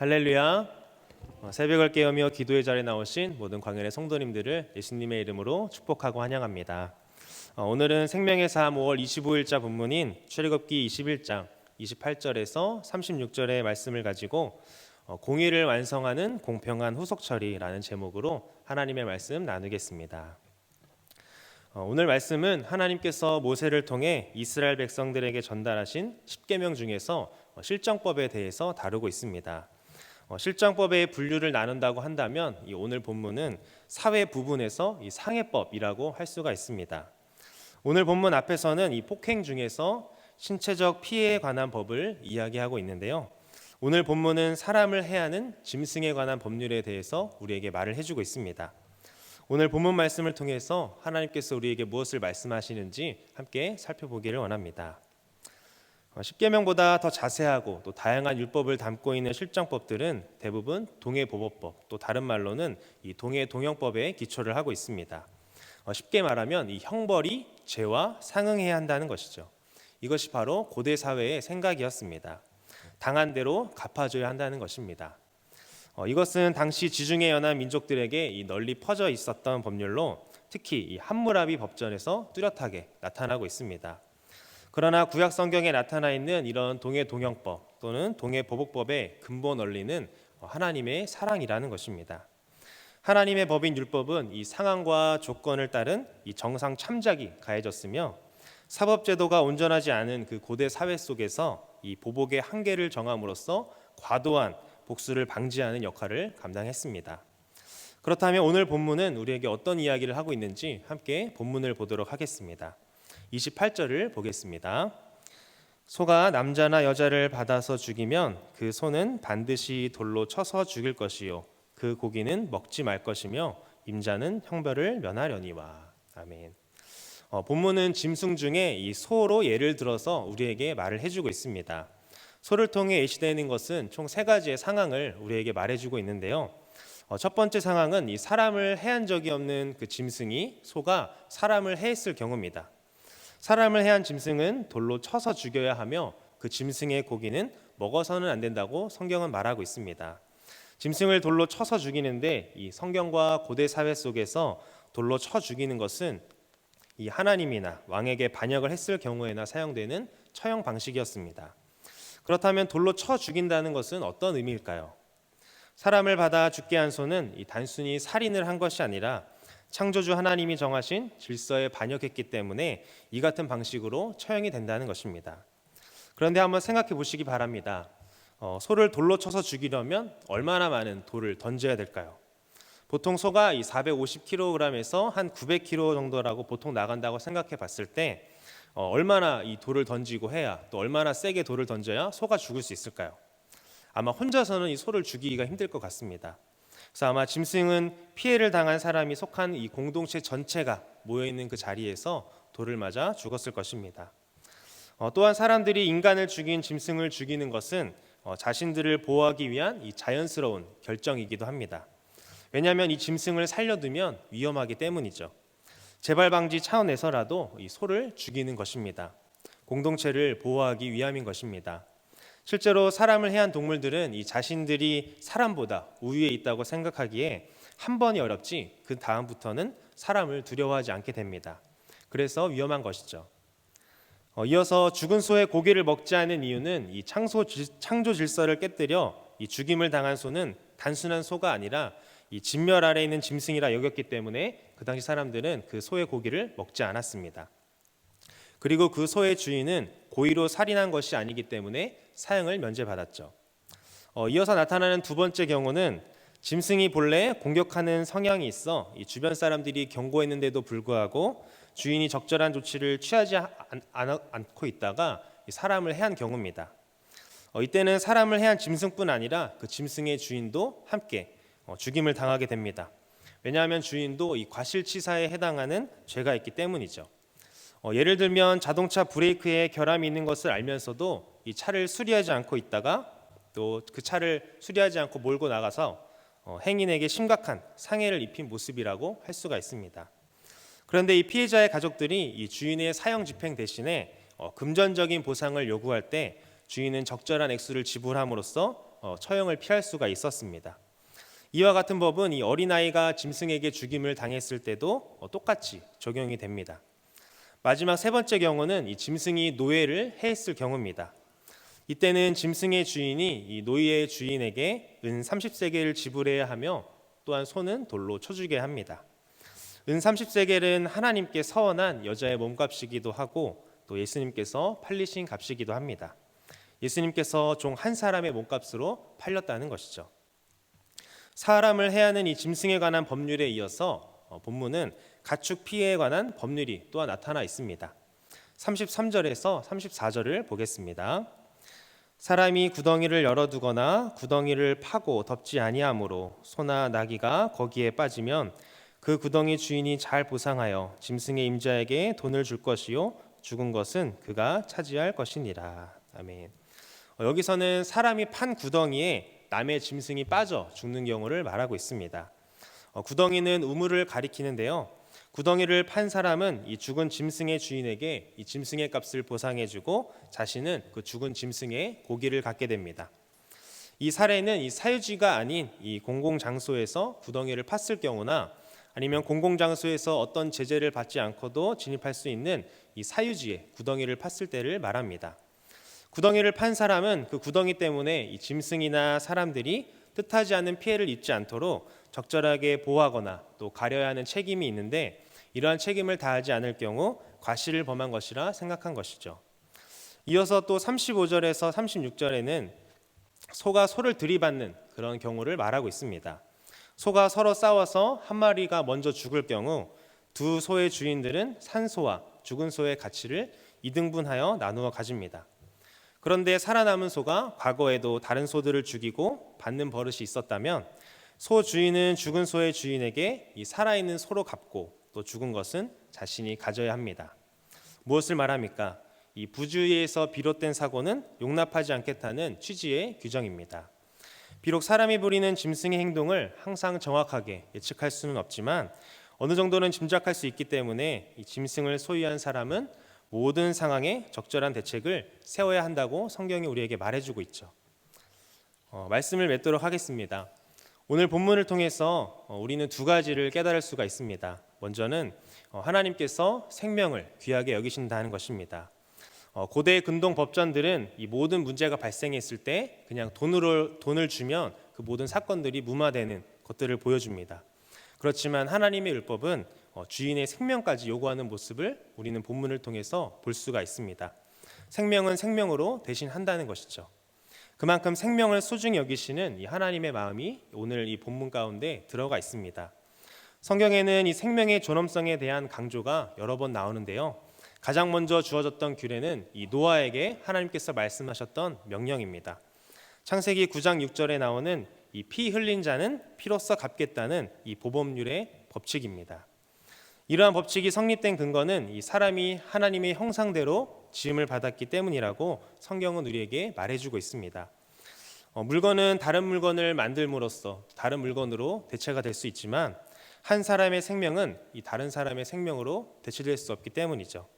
할렐루야. 새벽을 깨우며 기도의 자리에 나오신 모든 광연의 성도님들을 예수님의 이름으로 축복하고 환영합니다. 오늘은 생명의 삶 5월 25일자 본문인 출애굽기 21장 28절에서 36절의 말씀을 가지고 공의를 완성하는 공평한 후속 처리라는 제목으로 하나님의 말씀 나누겠습니다. 오늘 말씀은 하나님께서 모세를 통해 이스라엘 백성들에게 전달하신 10계명 중에서 실정법에 대해서 다루고 있습니다. 실정법의 분류를 나눈다고 한다면 이 오늘 본문은 사회 부분에서 이 상해법이라고 할 수가 있습니다. 오늘 본문 앞에서는 이 폭행 중에서 신체적 피해에 관한 법을 이야기하고 있는데요. 오늘 본문은 사람을 해하는 짐승에 관한 법률에 대해서 우리에게 말을 해주고 있습니다. 오늘 본문 말씀을 통해서 하나님께서 우리에게 무엇을 말씀하시는지 함께 살펴보기를 원합니다. 10계명보다 더 자세하고 또 다양한 율법을 담고 있는 실정법들은 대부분 동해보복법, 또 다른 말로는 이 동해동형법에 기초를 하고 있습니다. 쉽게 말하면 이 형벌이 죄와 상응해야 한다는 것이죠. 이것이 바로 고대 사회의 생각이었습니다. 당한 대로 갚아줘야 한다는 것입니다. 이것은 당시 지중해 연안 민족들에게 널리 퍼져 있었던 법률로 특히 이 함무라비 법전에서 뚜렷하게 나타나고 있습니다. 그러나 구약 성경에 나타나 있는 이런 동해동형법 또는 동해보복법의 근본 원리는 하나님의 사랑이라는 것입니다. 하나님의 법인 율법은 이 상황과 조건을 따른 이 정상 참작이 가해졌으며 사법제도가 온전하지 않은 그 고대 사회 속에서 이 보복의 한계를 정함으로써 과도한 복수를 방지하는 역할을 감당했습니다. 그렇다면 오늘 본문은 우리에게 어떤 이야기를 하고 있는지 함께 본문을 보도록 하겠습니다. 28절을 보겠습니다. 소가 남자나 여자를 받아서 죽이면 그 소는 반드시 돌로 쳐서 죽일 것이요 그 고기는 먹지 말 것이며 임자는 형벌을 면하려니와. 아멘. 본문은 짐승 중에 이 소로 예를 들어서 우리에게 말을 해주고 있습니다. 소를 통해 예시되는 것은 총 세 가지의 상황을 우리에게 말해주고 있는데요. 첫 번째 상황은 이 사람을 해한 적이 없는 그 짐승이 소가 사람을 해했을 경우입니다. 사람을 해한 짐승은 돌로 쳐서 죽여야 하며 그 짐승의 고기는 먹어서는 안 된다고 성경은 말하고 있습니다. 짐승을 돌로 쳐서 죽이는데 이 성경과 고대 사회 속에서 돌로 쳐 죽이는 것은 이 하나님이나 왕에게 반역을 했을 경우에나 사용되는 처형 방식이었습니다. 그렇다면 돌로 쳐 죽인다는 것은 어떤 의미일까요? 사람을 받아 죽게 한 소는 이 단순히 살인을 한 것이 아니라 창조주 하나님이 정하신 질서에 반역했기 때문에 이 같은 방식으로 처형이 된다는 것입니다. 그런데 한번 생각해 보시기 바랍니다. 소를 돌로 쳐서 죽이려면 얼마나 많은 돌을 던져야 될까요? 보통 소가 이 450kg에서 한 900kg 정도라고 보통 나간다고 생각해 봤을 때 얼마나 이 돌을 던지고 해야 또 얼마나 세게 돌을 던져야 소가 죽을 수 있을까요? 아마 혼자서는 이 소를 죽이기가 힘들 것 같습니다. 그래서 아마 짐승은 피해를 당한 사람이 속한 이 공동체 전체가 모여있는 그 자리에서 돌을 맞아 죽었을 것입니다. 또한 사람들이 인간을 죽인 짐승을 죽이는 것은 자신들을 보호하기 위한 이 자연스러운 결정이기도 합니다. 왜냐하면 이 짐승을 살려두면 위험하기 때문이죠. 재발 방지 차원에서라도 이 소를 죽이는 것입니다. 공동체를 보호하기 위함인 것입니다. 실제로 사람을 해한 동물들은 이 자신들이 사람보다 우위에 있다고 생각하기에 한 번이 어렵지 그 다음부터는 사람을 두려워하지 않게 됩니다. 그래서 위험한 것이죠. 이어서 죽은 소의 고기를 먹지 않은 이유는 이 창조 질서를 깨뜨려 이 죽임을 당한 소는 단순한 소가 아니라 이 진멸 아래 있는 짐승이라 여겼기 때문에 그 당시 사람들은 그 소의 고기를 먹지 않았습니다. 그리고 그 소의 주인은 고의로 살인한 것이 아니기 때문에 사형을 면제받았죠. 이어서 나타나는 두 번째 경우는 짐승이 본래 공격하는 성향이 있어 이 주변 사람들이 경고했는데도 불구하고 주인이 적절한 조치를 취하지 않고 있다가 사람을 해한 경우입니다. 이때는 사람을 해한 짐승뿐 아니라 그 짐승의 주인도 함께 죽임을 당하게 됩니다. 왜냐하면 주인도 이 과실치사에 해당하는 죄가 있기 때문이죠. 예를 들면 자동차 브레이크에 결함이 있는 것을 알면서도 이 차를 수리하지 않고 있다가 또 그 차를 수리하지 않고 몰고 나가서 행인에게 심각한 상해를 입힌 모습이라고 할 수가 있습니다. 그런데 이 피해자의 가족들이 이 주인의 사형 집행 대신에 금전적인 보상을 요구할 때 주인은 적절한 액수를 지불함으로써 처형을 피할 수가 있었습니다. 이와 같은 법은 이 어린아이가 짐승에게 죽임을 당했을 때도 똑같이 적용이 됩니다. 마지막 세 번째 경우는 이 짐승이 노예를 해했을 경우입니다. 이때는 짐승의 주인이 이 노예의 주인에게 은 30세겔을 지불해야 하며 또한 손은 돌로 쳐주게 합니다. 은 30세겔은 하나님께 서원한 여자의 몸값이기도 하고 또 예수님께서 팔리신 값이기도 합니다. 예수님께서 종 한 사람의 몸값으로 팔렸다는 것이죠. 사람을 해하는 이 짐승에 관한 법률에 이어서 본문은 가축 피해에 관한 법률이 또한 나타나 있습니다. 33절에서 34절을 보겠습니다. 사람이 구덩이를 열어두거나 구덩이를 파고 덮지 아니하므로 소나 나귀가 거기에 빠지면 그 구덩이 주인이 잘 보상하여 짐승의 임자에게 돈을 줄 것이요 죽은 것은 그가 차지할 것이니라. 아멘. 여기서는 사람이 판 구덩이에 남의 짐승이 빠져 죽는 경우를 말하고 있습니다. 구덩이는 우물을 가리키는데요. 구덩이를 판 사람은 이 죽은 짐승의 주인에게 이 짐승의 값을 보상해주고 자신은 그 죽은 짐승의 고기를 갖게 됩니다. 이 사례는 이 사유지가 아닌 이 공공장소에서 구덩이를 팠을 경우나 아니면 공공장소에서 어떤 제재를 받지 않고도 진입할 수 있는 이 사유지에 구덩이를 팠을 때를 말합니다. 구덩이를 판 사람은 그 구덩이 때문에 이 짐승이나 사람들이 뜻하지 않은 피해를 입지 않도록 적절하게 보호하거나 또 가려야 하는 책임이 있는데 이러한 책임을 다하지 않을 경우 과실을 범한 것이라 생각한 것이죠. 이어서 또 35절에서 36절에는 소가 소를 들이받는 그런 경우를 말하고 있습니다. 소가 서로 싸워서 한 마리가 먼저 죽을 경우 두 소의 주인들은 산 소와 죽은 소의 가치를 이등분하여 나누어 가집니다. 그런데 살아남은 소가 과거에도 다른 소들을 죽이고 받는 버릇이 있었다면 소 주인은 죽은 소의 주인에게 이 살아있는 소로 갚고 또 죽은 것은 자신이 가져야 합니다. 무엇을 말합니까? 이 부주의에서 비롯된 사고는 용납하지 않겠다는 취지의 규정입니다. 비록 사람이 부리는 짐승의 행동을 항상 정확하게 예측할 수는 없지만 어느 정도는 짐작할 수 있기 때문에 이 짐승을 소유한 사람은 모든 상황에 적절한 대책을 세워야 한다고 성경이 우리에게 말해주고 있죠. 말씀을 맺도록 하겠습니다. 오늘 본문을 통해서 우리는 두 가지를 깨달을 수가 있습니다. 먼저는 하나님께서 생명을 귀하게 여기신다는 것입니다. 고대 근동 법전들은 이 모든 문제가 발생했을 때 그냥 돈을 주면 그 모든 사건들이 무마되는 것들을 보여줍니다. 그렇지만 하나님의 율법은 주인의 생명까지 요구하는 모습을 우리는 본문을 통해서 볼 수가 있습니다. 생명은 생명으로 대신한다는 것이죠. 그만큼 생명을 소중히 여기시는 이 하나님의 마음이 오늘 이 본문 가운데 들어가 있습니다. 성경에는 이 생명의 존엄성에 대한 강조가 여러 번 나오는데요. 가장 먼저 주어졌던 규례는 이 노아에게 하나님께서 말씀하셨던 명령입니다. 창세기 9장 6절에 나오는 이 피 흘린 자는 피로써 갚겠다는 이 보범률의 법칙입니다. 이러한 법칙이 성립된 근거는 이 사람이 하나님의 형상대로 지음을 받았기 때문이라고 성경은 우리에게 말해주고 있습니다. 물건은 다른 물건을 만들므로써 다른 물건으로 대체가 될 수 있지만 한 사람의 생명은 이 다른 사람의 생명으로 대체될 수 없기 때문이죠.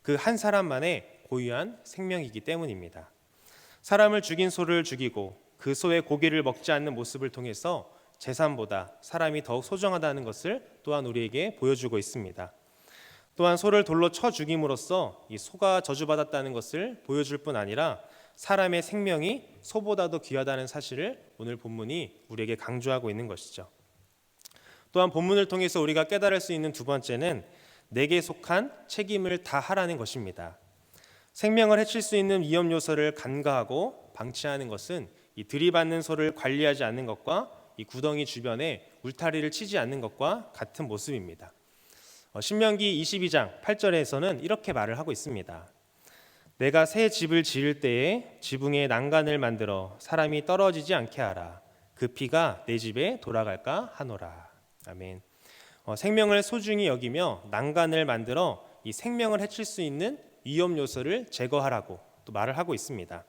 그 한 사람만의 고유한 생명이기 때문입니다. 사람을 죽인 소를 죽이고 그 소의 고기를 먹지 않는 모습을 통해서 재산보다 사람이 더욱 소중하다는 것을 또한 우리에게 보여주고 있습니다. 또한 소를 돌로 쳐 죽임으로써 이 소가 저주받았다는 것을 보여줄 뿐 아니라 사람의 생명이 소보다도 귀하다는 사실을 오늘 본문이 우리에게 강조하고 있는 것이죠. 또한 본문을 통해서 우리가 깨달을 수 있는 두 번째는 내게 속한 책임을 다하라는 것입니다. 생명을 해칠 수 있는 위험 요소를 간과하고 방치하는 것은 이 들이받는 소를 관리하지 않는 것과 이 구덩이 주변에 울타리를 치지 않는 것과 같은 모습입니다. 신명기 22장 8절에서는 이렇게 말을 하고 있습니다. 내가 새 집을 지을 때에 지붕에 난간을 만들어 사람이 떨어지지 않게 하라. 그 피가 내 집에 돌아갈까 하노라. 아멘. 생명을 소중히 여기며 난간을 만들어 이 생명을 해칠 수 있는 위험 요소를 제거하라고 또 말을 하고 있습니다.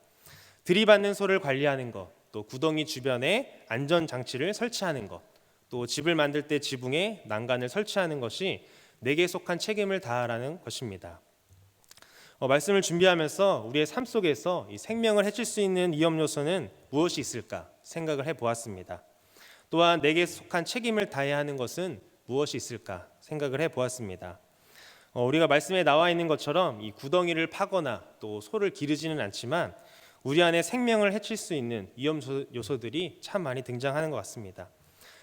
들이받는 소를 관리하는 것, 또 구덩이 주변에 안전 장치를 설치하는 것, 또 집을 만들 때 지붕에 난간을 설치하는 것이 내게 속한 책임을 다하라는 것입니다. 말씀을 준비하면서 우리의 삶 속에서 이 생명을 해칠 수 있는 위험 요소는 무엇이 있을까 생각을 해보았습니다. 또한 내게 속한 책임을 다해야 하는 것은 무엇이 있을까 생각을 해보았습니다. 우리가 말씀에 나와 있는 것처럼 이 구덩이를 파거나 또 소를 기르지는 않지만 우리 안에 생명을 해칠 수 있는 위험 요소들이 참 많이 등장하는 것 같습니다.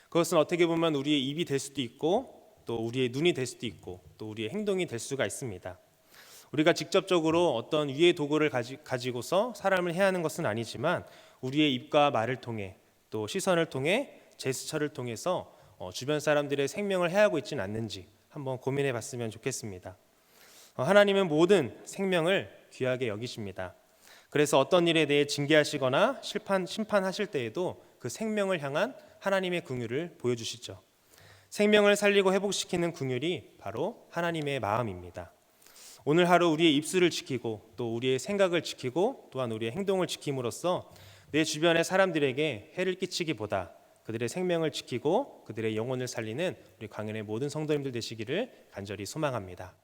그것은 어떻게 보면 우리의 입이 될 수도 있고 또 우리의 눈이 될 수도 있고 또 우리의 행동이 될 수가 있습니다. 우리가 직접적으로 어떤 위의 도구를 가지고서 사람을 해하는 것은 아니지만 우리의 입과 말을 통해 또 시선을 통해 제스처를 통해서 주변 사람들의 생명을 해하고 있지는 않는지 한번 고민해 봤으면 좋겠습니다. 하나님은 모든 생명을 귀하게 여기십니다. 그래서 어떤 일에 대해 징계하시거나 심판하실 때에도 그 생명을 향한 하나님의 긍휼을 보여주시죠. 생명을 살리고 회복시키는 긍휼이 바로 하나님의 마음입니다. 오늘 하루 우리의 입술을 지키고 또 우리의 생각을 지키고 또한 우리의 행동을 지킴으로써 내 주변의 사람들에게 해를 끼치기보다 그들의 생명을 지키고 그들의 영혼을 살리는 우리 광연의 모든 성도님들 되시기를 간절히 소망합니다.